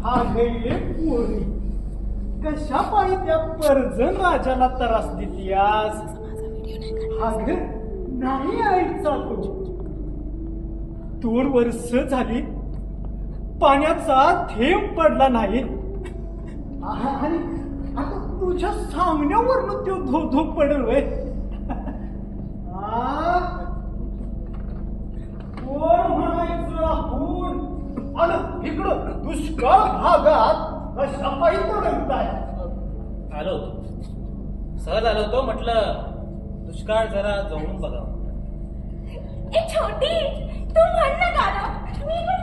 अगं पोरी, कशा पायी त्या परजन राजाला त्रास दिलीयास? अगं नाही आईचा तू 2 वर्ष झाली पाण्याचा थेंब पडला नाही आणि आता तुझ्या सामन्यावरनं तो धो धो पडेल वय. कोण म्हणायचं राहून आणि इकडं दुष्काळ भागात कशा पायी तडकताय? आलो सहज आलो होतो, म्हटलं दुष्काळ जरा जवळून बघावं. ए छोटी, तू म्हण ना गाणं, मी पण